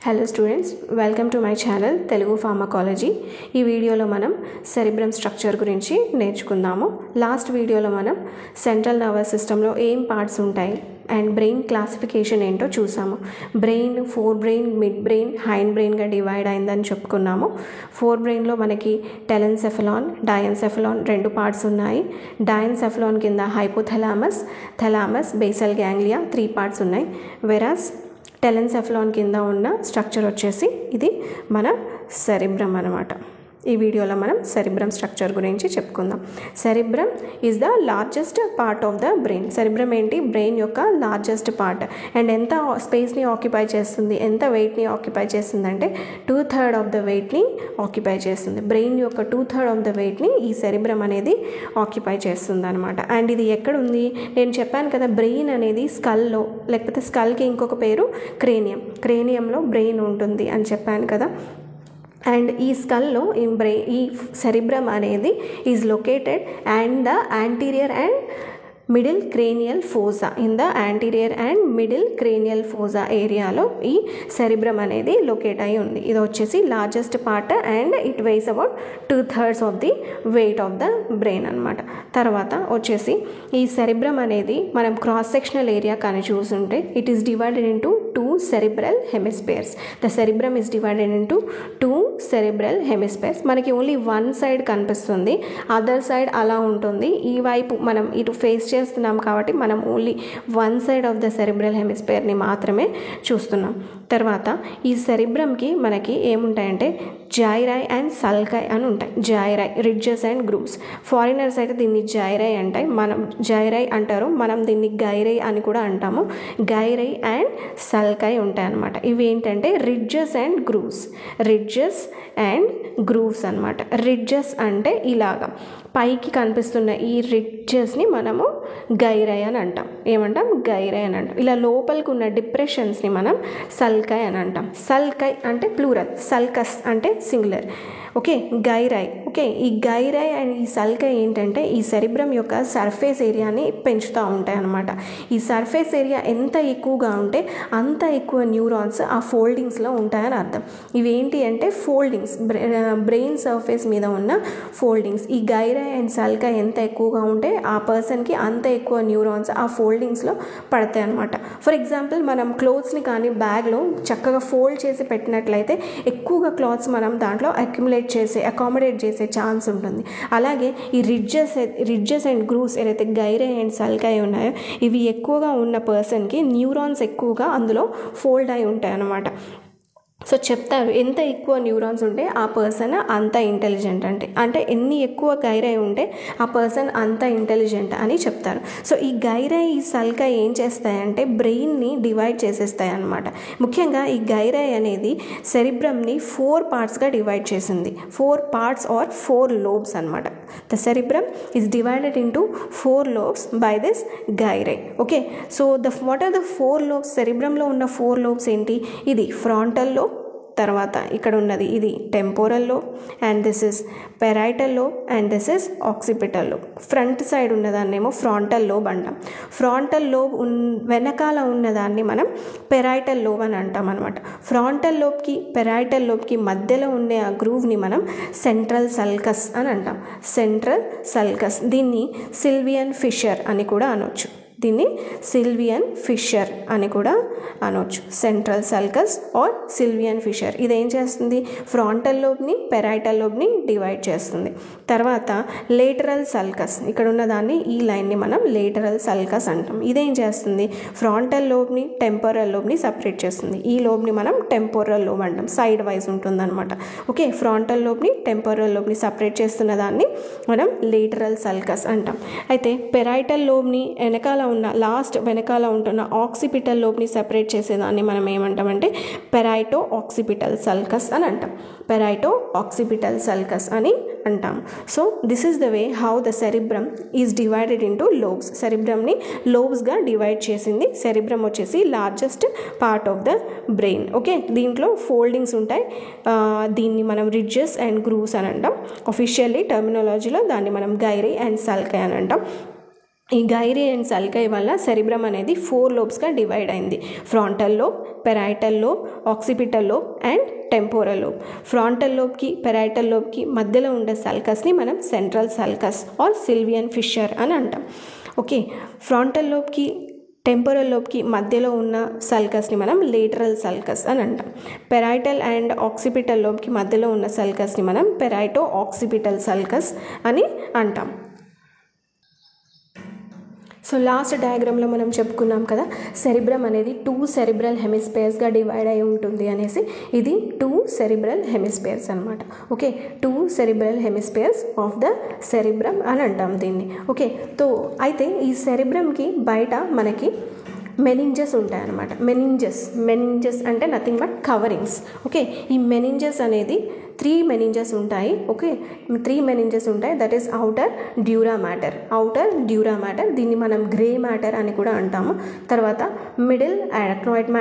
Hello students, welcome to my channel Telugu pharmacology. ఈ వీడియోలో మనం సెరిబ్రమ్ స్ట్రక్చర్ గురించి నేర్చుకుందాము. లాస్ట్ వీడియోలో మనం సెంట్రల్ నర్వస్ సిస్టంలో ఏం పార్ట్స్ ఉంటాయి అండ్ బ్రెయిన్ క్లాసిఫికేషన్ ఏంటో చూసాము. Brain forebrain, midbrain, hind బ్రెయిన్గా డివైడ్ అయిందని చెప్పుకున్నాము. ఫోర్ బ్రెయిన్లో మనకి టెలెన్సెఫలాన్, డయాన్సెఫలాన్ రెండు పార్ట్స్ ఉన్నాయి. డయాన్సెఫలాన్ కింద hypothalamus, thalamus, basal ganglia 3 parts ఉన్నాయి. వెరాస్ టెలెన్సెఫలాన్ కింద ఉన్న స్ట్రక్చర్ వచ్చేసి ఇది మన సెరిబ్రమ్ అన్నమాట. ఈ వీడియోలో మనం సెరిబ్రమ్ స్ట్రక్చర్ గురించి చెప్పుకుందాం. Cerebrum is the largest part of the brain. Cerebrum ఏంటి? బ్రెయిన్ యొక్క లార్జెస్ట్ పార్ట్. అండ్ ఎంత స్పేస్ని ఆక్యుపై చేస్తుంది, ఎంత వెయిట్ని ఆక్యుపై చేస్తుంది అంటే 2/3 ఆఫ్ ద వెయిట్ని ఆక్యుపై చేస్తుంది. బ్రెయిన్ యొక్క 2/3 ఆఫ్ ద వెయిట్ని ఈ సెరిబ్రమ్ అనేది ఆక్యుపై చేస్తుంది అనమాట. అండ్ ఇది ఎక్కడుంది? నేను చెప్పాను కదా, బ్రెయిన్ అనేది స్కల్లో, లేకపోతే స్కల్కి ఇంకొక పేరు క్రేనియంలో బ్రెయిన్ ఉంటుంది అని చెప్పాను కదా. అండ్ ఈ స్కల్లో ఈ సెరిబ్రమ్ అనేది is located and the anterior and middle cranial fossa. In the anterior and middle cranial fossa ఏరియాలో ఈ సెరిబ్రమ్ అనేది లొకేట్ అయి ఉంది. ఇది వచ్చేసి largest part and it weighs about 2/3 of the weight of the brain అనమాట. తర్వాత వచ్చేసి ఈ సెరిబ్రమ్ అనేది మనం క్రాస్ సెక్షనల్ ఏరియా కానీ చూస్తుంటే it is divided into 2 cerebral hemispheres. The cerebrum is divided into 2 cerebral hemispheres. మనకి ఓన్లీ వన్ సైడ్ కనిపిస్తుంది, అదర్ సైడ్ అలా ఉంటుంది. ఈ వైపు మనం ఇటు ఫేస్ చేస్తున్నాం కాబట్టి మనం only one side of the cerebral హెమిస్ఫియర్ని మాత్రమే చూస్తున్నాం. తర్వాత ఈ సెరిబ్రమ్కి మనకి ఏముంటాయంటే జైరాయ్ అండ్ సల్కాయ్ అని ఉంటాయి. జైరాయ్, రిడ్జెస్ అండ్ గ్రూవ్స్. ఫారినర్స్ అయితే దీన్ని జైరాయ్ అంటాయి, మనం జైరాయ్ అంటారు, మనం దీన్ని గైరై అని కూడా అంటాము. గైరై అండ్ సల్కాయ్ ఉంటాయి అన్నమాట. ఇవి ఏంటంటే ridges and grooves. Ridges and grooves అనమాట. రిడ్జెస్ అంటే ఇలాగా పైకి కనిపిస్తున్న ఈ రిడ్జెస్ని మనము గైరై అని అంటాం. ఏమంటాం? గైరై అని అంటాం. ఇలా లోపలికి ఉన్న డిప్రెషన్స్ని మనం సల్కాయ్ అని అంటాం. సల్కాయ్ అంటే ప్లూరల్, సల్కస్ అంటే సింగులర్. ఓకే, గైరై. ఓకే, ఈ గైరై అండ్ ఈ సల్కాయ్ ఏంటంటే ఈ సెరిబ్రమ్ యొక్క సర్ఫేస్ ఏరియాని పెంచుతూ ఉంటాయి అన్నమాట. ఈ సర్ఫేస్ ఏరియా ఎంత ఎక్కువగా ఉంటే అంత ఎక్కువ న్యూరాన్స్ ఆ ఫోల్డింగ్స్లో ఉంటాయని అర్థం. ఇవేంటి అంటే ఫోల్డింగ్స్, బ్రెయిన్ సర్ఫేస్ మీద ఉన్న ఫోల్డింగ్స్. ఈ గైరై అండ్ సల్కాయ్ ఎంత ఎక్కువగా ఉంటే ఆ పర్సన్కి అంత ఎక్కువ న్యూరాన్స్ ఆ ఫోల్డింగ్స్లో పడతాయి అనమాట. ఫర్ ఎగ్జాంపుల్, మనం క్లోత్స్ని కానీ బ్యాగ్లో చక్కగా ఫోల్డ్ చేసి పెట్టినట్లయితే ఎక్కువగా క్లాత్స్ మనం దాంట్లో అకామిడేట్ చేసే ఛాన్స్ ఉంటుంది. అలాగే ఈ రిడ్జెస్ అండ్ గ్రూవ్స్ ఏదైతే గైరై అండ్ సల్కాయ్ ఉన్నాయో ఇవి ఎక్కువగా ఉన్న పర్సన్కి న్యూరాన్స్ ఎక్కువగా అందులో ఫోల్డ్ అయి ఉంటాయి అన్నమాట. సో చెప్తారు, ఎంత ఎక్కువ న్యూరాన్స్ ఉంటే ఆ పర్సన్ అంత ఇంటెలిజెంట్ అంటే ఎన్ని ఎక్కువ గైరై ఉంటే ఆ పర్సన్ అంత ఇంటెలిజెంట్ అని చెప్తారు. సో ఈ గైరై, ఈ సల్కాయ్ ఏం చేస్తాయంటే బ్రెయిన్ని డివైడ్ చేసేస్తాయి అన్నమాట. ముఖ్యంగా ఈ గైరై అనేది సెరిబ్రమ్ని 4 పార్ట్స్గా డివైడ్ చేసింది. 4 పార్ట్స్ ఆర్ 4 లోబ్స్ అనమాట. The cerebrum is divided into 4 lobes by this gyri. Okay, so what are the 4 lobes? సెరిబ్రమ్లో ఉన్న 4 లోబ్స్ ఏంటి? ఇది ఫ్రాంటల్ లోబ్, తర్వాత ఇక్కడ ఉన్నది ఇది temporal lobe, and this is parietal lobe, and this is occipital lobe. Front side ఉన్నదాన్నేమో frontal lobe అంటాం. ఫ్రాంటల్ లోబ్ వెనకాల ఉన్నదాన్ని మనం పెరైటల్ లోబ్ అని అంటాం అనమాట. ఫ్రాంటల్ లోబ్కి పెరైటల్ లోబ్కి మధ్యలో ఉండే ఆ గ్రూవ్ని మనం సెంట్రల్ సల్కస్ అని అంటాం. Central sulcus. దీన్ని సిల్వియన్ ఫిషర్ అని కూడా అనొచ్చు. Central sulcus or Sylvian fissure. ఇదేం చేస్తుంది? ఫ్రాంటల్ లోబ్ని పెరైటల్ లోబ్ని డివైడ్ చేస్తుంది. తర్వాత లేటరల్ సల్కస్, ఇక్కడ ఉన్న దాన్ని ఈ లైన్ని మనం లేటరల్ సల్కస్ అంటాం. ఇదేం చేస్తుంది? ఫ్రాంటల్ లోబ్ని టెంపోరల్ లోబ్ని సపరేట్ చేస్తుంది. ఈ లోబ్ని మనం టెంపోరల్ లోబ్ అంటాం, సైడ్ వైజ్ ఉంటుందన్నమాట. ఓకే, ఫ్రాంటల్ లోబ్ని టెంపోరల్ లోబ్ని సపరేట్ చేస్తున్న దాన్ని మనం లేటరల్ సల్కస్ అంటాం. అయితే పెరైటల్ లోబ్ని వెనకాల ఉంటున్న ఆక్సిపిటల్ లోబ్ని సెపరేట్ చేసేదాన్ని మనం ఏమంటామంటే పెరైటో ఆక్సిపిటల్ సల్కస్ అని అంటాం. పెరైటో ఆక్సిపిటల్ సల్కస్ అని అంటాం. So this is the way how the cerebrum is divided into lobes. సెరిబ్రమ్ని లోబ్స్గా డివైడ్ చేసింది. సెరిబ్రమ్ వచ్చేసి largest part of the brain. Okay, దీంట్లో ఫోల్డింగ్స్ ఉంటాయి. దీన్ని మనం రిడ్జెస్ అండ్ గ్రూవ్స్ అని అంటాం. అఫీషియల్లీ టర్మినాలజీలో దాన్ని మనం గైరై అండ్ సల్కాయ్ అని అంటాం. ఈ గైరీ అండ్ సల్కై వల్ల సెరిబ్రమ్ అనేది 4 లోబ్స్గా డివైడ్ అయింది. Frontal lobe, parietal lobe, occipital lobe and temporal lobe. Frontal లోబ్కి పెరైటల్ లోబ్కి మధ్యలో ఉండే సల్కస్ని మనం central sulcus or Sylvian fissure అని అంటాం. ఓకే, ఫ్రాంటల్ లోబ్కి టెంపోరల్ లోబ్కి మధ్యలో ఉన్న సల్కస్ని మనం లేటరల్ సల్కస్ అని అంటాం. పెరైటల్ అండ్ ఆక్సిపిటల్ లోబ్కి మధ్యలో ఉన్న సల్కస్ని మనం పెరైటో ఆక్సిపిటల్ సల్కస్ అని అంటాం. సో లాస్ట్ డయాగ్రామ్లో మనం చెప్పుకున్నాం కదా, సెరిబ్రమ్ అనేది 2 సెరిబ్రల్ హెమిస్ఫియర్స్గా డివైడ్ అయి ఉంటుంది అనేసి. ఇది 2 సెరిబ్రల్ హెమిస్ఫియర్స్ అనమాట. Okay, 2 cerebral hemispheres of the cerebrum అని అంటాం దీన్ని. ఓకే, సో అయితే ఈ సెరిబ్రమ్కి బయట మనకి మెనింజెస్ ఉంటాయన్నమాట. మెనింజెస్ అంటే నథింగ్ బట్ కవరింగ్స్. ఓకే, ఈ మెనింజెస్ అనేది 3 మెనింజెస్ ఉంటాయి. ఓకే, 3 మెనింజెస్ ఉంటాయి. That is outer dura matter, దీన్ని మనం గ్రే మ్యాటర్ అని కూడా అంటాము. తర్వాత middle arachnoid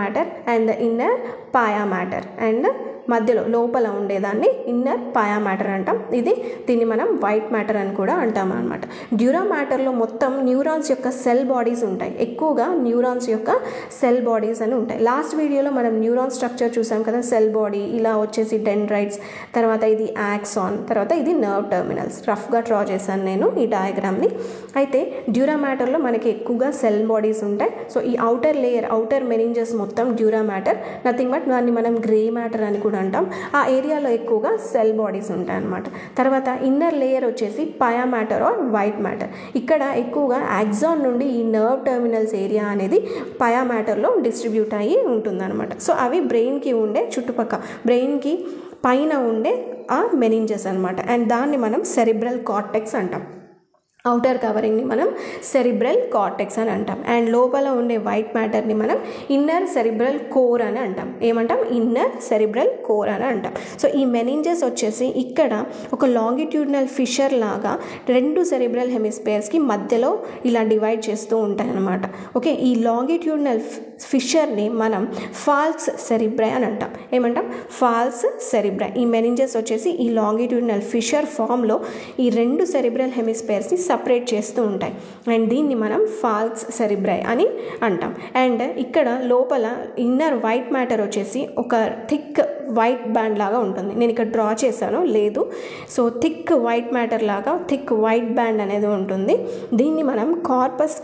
matter and the inner pia matter, and మధ్యలో లోపల ఉండేదాన్ని ఇన్నర్ పాయా మ్యాటర్ అంటాం. దీన్ని మనం వైట్ మ్యాటర్ అని కూడా అంటాం అనమాట. డ్యూరా మ్యాటర్లో మొత్తం న్యూరాన్స్ యొక్క సెల్ బాడీస్ ఉంటాయి. ఎక్కువగా న్యూరాన్స్ యొక్క సెల్ బాడీస్ అని ఉంటాయి. లాస్ట్ వీడియోలో మనం న్యూరాన్ స్ట్రక్చర్ చూసాం కదా, సెల్ బాడీ ఇలా వచ్చేసి డెండ్రైట్స్, తర్వాత ఇది యాక్సాన్, తర్వాత ఇది నర్వ్ టెర్మినల్స్. రఫ్గా డ్రా చేశాను నేను ఈ డయాగ్రామ్ని. అయితే డ్యూరా మ్యాటర్లో మనకి ఎక్కువగా సెల్ బాడీస్ ఉంటాయి. సో ఈ అవుటర్ మెనింజెస్ మొత్తం డ్యూరా మ్యాటర్, నథింగ్ బట్ దాన్ని మనం గ్రే మ్యాటర్ అని కూడా అంటాం. ఆ ఏరియాలో ఎక్కువగా సెల్ బాడీస్ ఉంటాయి అన్నమాట. తర్వాత ఇన్నర్ లేయర్ వచ్చేసి పాయా మ్యాటర్ ఆర్ వైట్ మ్యాటర్. ఇక్కడ ఎక్కువగా యాక్సాన్ నుండి ఈ నర్వ్ టెర్మినల్స్ ఏరియా అనేది పాయా మ్యాటర్లో డిస్ట్రిబ్యూట్ అయ్యి ఉంటుందన్నమాట. సో అవి బ్రెయిన్కి ఉండే బ్రెయిన్కి పైన ఉండే ఆ మెనింజెస్ అనమాట. అండ్ దాన్ని మనం సెరిబ్రల్ కార్టెక్స్ అంటాం. అవుటర్ కవరింగ్ని మనం సెరిబ్రల్ కార్టెక్స్ అని అంటాం. అండ్ లోపల ఉండే వైట్ మ్యాటర్ని మనం ఇన్నర్ సెరిబ్రల్ కోర్ అని అంటాం. ఏమంటాం? ఇన్నర్ సెరిబ్రల్ కోర్ అని అంటాం. సో ఈ మెనింజెస్ వచ్చేసి ఇక్కడ ఒక లాంగిట్యూడినల్ ఫిషర్ లాగా 2 సెరిబ్రల్ హెమిస్ఫియర్స్కి మధ్యలో ఇలా డివైడ్ చేస్తూ ఉంటాయి అన్నమాట. ఓకే, ఈ లాంగిట్యూడినల్ ఫిషర్ని మనం ఫాల్స్ సెరిబ్రై అని అంటాం. ఏమంటాం? ఫాల్స్ సెరిబ్రై. ఈ మెనింజెస్ వచ్చేసి ఈ లాంగిట్యూడినల్ ఫిషర్ ఫామ్లో ఈ 2 సెరిబ్రల్ హెమిస్ఫియర్స్ని సపరేట్ చేస్తూ ఉంటాయి. అండ్ దీన్ని మనం ఫాల్స్ సెరిబ్రై అని అంటాం. అండ్ ఇక్కడ లోపల ఇన్నర్ వైట్ మ్యాటర్ వచ్చేసి ఒక థిక్ వైట్ బ్యాండ్ లాగా ఉంటుంది. నేను ఇక్కడ డ్రా చేశాను, లేదు. సో థిక్ వైట్ మ్యాటర్ లాగా థిక్ వైట్ బ్యాండ్ అనేది ఉంటుంది. దీన్ని మనం కార్పస్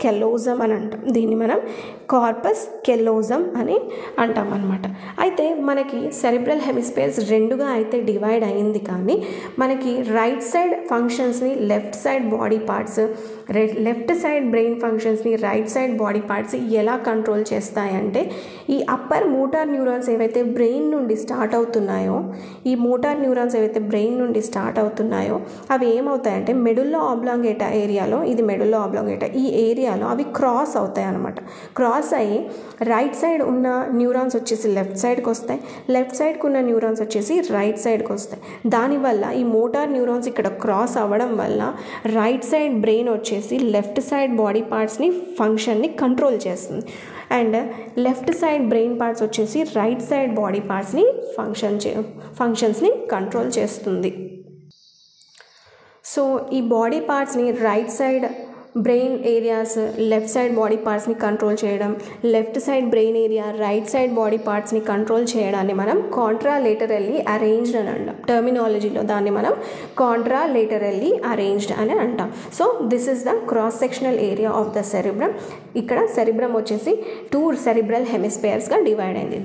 కెలోజం అని అంటాం. అనమాట. అయితే మనకి సెరిబ్రల్ హెమిస్ఫియర్స్ 2గా అయితే డివైడ్ అయింది, కానీ మనకి రైట్ సైడ్ ఫంక్షన్స్ని left side body parts, left side brain ఫంక్షన్స్ని రైట్ సైడ్ బాడీ పార్ట్స్ ఎలా కంట్రోల్ చేస్తాయంటే, ఈ అప్పర్ మోటార్ న్యూరాన్స్ ఏవైతే బ్రెయిన్ నుండి స్టార్ట్ అవుతున్నాయో అవి ఏమవుతాయంటే మెడుల్లో ఆబ్లాంగేటా ఏరియాలో, ఇది మెడుల్లో ఆబ్లాంగేటా, ఈ ఏరియాలో అవి క్రాస్ అవుతాయి అన్నమాట. క్రాస్ అయ్యి రైట్ సైడ్ ఉన్న న్యూరాన్స్ వచ్చేసి లెఫ్ట్ సైడ్కి వస్తాయి, లెఫ్ట్ సైడ్కి ఉన్న న్యూరాన్స్ వచ్చేసి రైట్ సైడ్కి వస్తాయి. దానివల్ల ఈ మోటార్ న్యూరాన్స్ ఇక్కడ క్రాస్ అవ్వడం వల్ల రైట్ సైడ్ బ్రెయిన్ వచ్చేసి లెఫ్ట్ సైడ్ బాడీ పార్ట్స్ని ఫంక్షన్ని కంట్రోల్ చేస్తుంది. And left side brain parts వచ్చేసి రైట్ సైడ్ బాడీ పార్ట్స్ని ఫంక్షన్స్ని కంట్రోల్ చేస్తుంది. సో ఈ బాడీ పార్ట్స్ని right side brain areas left side body పార్ట్స్ని కంట్రోల్ చేయడం, left side brain area right side body పార్ట్స్ని కంట్రోల్ చేయడాన్ని మనం కాంట్రాలేటరల్లీ అరేంజ్డ్ అని అంటాం. టర్మినాలజీలో దాన్ని మనం కాంట్రాలేటరల్లీ అరేంజ్డ్ అని అంటాం. So this is the cross sectional area of the cerebrum. ఇక్కడ సెరిబ్రమ్ వచ్చేసి 2 సెరిబ్రల్ హెమిస్ఫియర్స్గా డివైడ్ అయింది.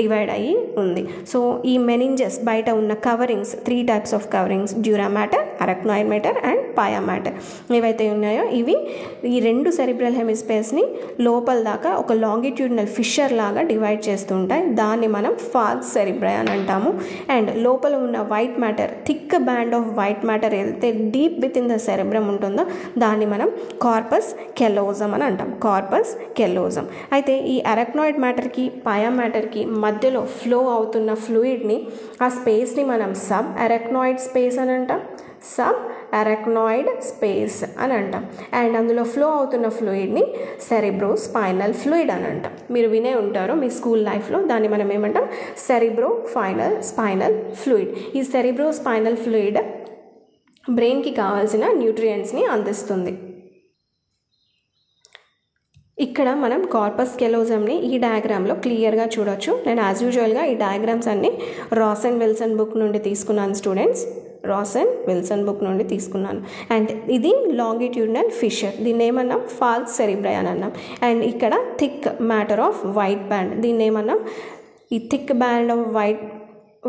డివైడ్ అయ్యి ఉంది. సో ఈ మెనింజెస్ బయట ఉన్న coverings, 3 types of coverings, dura matter, arachnoid matter and pia matter ఏవైతే ఉన్నాయో ఇవి ఈ 2 సెరిబ్రల్ హెమిస్ఫియర్స్ని లోపల దాకా ఒక లాంగిట్యూడినల్ ఫిషర్ లాగా డివైడ్ చేస్తూ ఉంటాయి. దాన్ని మనం ఫాల్స్ సెరిబ్రై అని అంటాము. అండ్ లోపల ఉన్న white matter, thick band of white matter ఏదైతే deep within the cerebrum ఉంటుందో దాన్ని మనం కార్పస్ కెలోజం అని అంటాం. అయితే ఈ అరక్నాయిడ్ మ్యాటర్కి పాయా మ్యాటర్కి మధ్యలో ఫ్లో అవుతున్న ఫ్లూయిడ్ని, ఆ స్పేస్ని మనం సబ్ అరక్నాయిడ్ స్పేస్ అని అంటాం. అండ్ అందులో ఫ్లో అవుతున్న ఫ్లూయిడ్ని సెరిబ్రోస్పైనల్ ఫ్లూయిడ్ అని అంటాం. మీరు వినే ఉంటారు మీ స్కూల్ లైఫ్లో. దాన్ని మనం ఏమంటాం? Cerebrospinal fluid. ఈ సెరిబ్రోస్పైనల్ ఫ్లూయిడ్ బ్రెయిన్కి కావాల్సిన న్యూట్రియంట్స్ని అందిస్తుంది. ఇక్కడ మనం కార్పస్ కెలోజమ్ని ఈ డయాగ్రామ్లో క్లియర్గా చూడొచ్చు. నేను యాజ్ యూజువల్గా ఈ డయాగ్రామ్స్ అన్ని రాస్ అండ్ విల్సన్ బుక్ నుండి తీసుకున్నాను students, Ross and Wilson book నుండి తీసుకున్నాను. అండ్ ఇది లాంగిట్యూడినల్ ఫిషర్, దీన్ని ఏమన్నాం ఫాల్స్ సెరిబ్రై అని అన్నాం. అండ్ ఇక్కడ thick matter of white band, దీన్ని ఏమన్నాం ఈ thick band of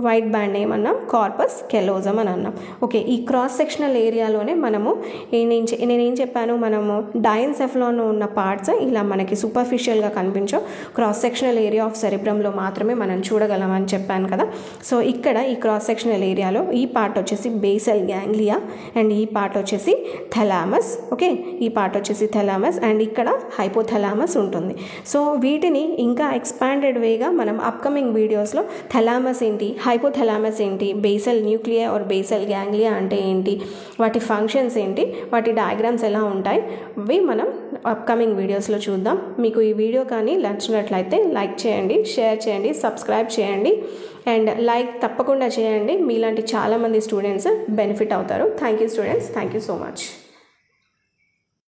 white band ఏమన్నాం కార్పస్ కెలోజమ్ అని అన్నాం. ఓకే, ఈ క్రాస్ సెక్షనల్ ఏరియాలోనే మనము నేనేం చెప్పాను, మనము డైన్సెఫలాన్ ఉన్న పార్ట్స్ ఇలా మనకి సూపర్ఫిషియల్గా కనిపించవు, క్రాస్ సెక్షనల్ ఏరియా ఆఫ్ సెరిబ్రమ్లో మాత్రమే మనం చూడగలమని చెప్పాను కదా. సో ఇక్కడ ఈ క్రాస్ సెక్షనల్ ఏరియాలో ఈ పార్ట్ వచ్చేసి బేసల్ గ్యాంగ్లియా అండ్ ఈ పార్ట్ వచ్చేసి థలామస్. ఓకే, ఈ పార్ట్ వచ్చేసి థలామస్ అండ్ ఇక్కడ హైపోథలామస్ ఉంటుంది. సో వీటిని ఇంకా ఎక్స్పాండెడ్ వేగా మనం అప్కమింగ్ వీడియోస్లో థలామస్ ఏంటి, హైపోథలామస్ ఏంటి, basal nuclei or basal ganglia అంటే ఏంటి, వాటి ఫంక్షన్స్ ఏంటి, వాటి డయాగ్రామ్స్ ఎలా ఉంటాయి, ఇవి మనం అప్కమింగ్ వీడియోస్లో చూద్దాం. మీకు ఈ వీడియో కానీ నచ్చినట్లయితే లైక్ చేయండి, షేర్ చేయండి, సబ్స్క్రైబ్ చేయండి అండ్ లైక్ తప్పకుండా చేయండి. మీలాంటి చాలామంది స్టూడెంట్స్ బెనిఫిట్ అవుతారు. Thank you students, thank you so much.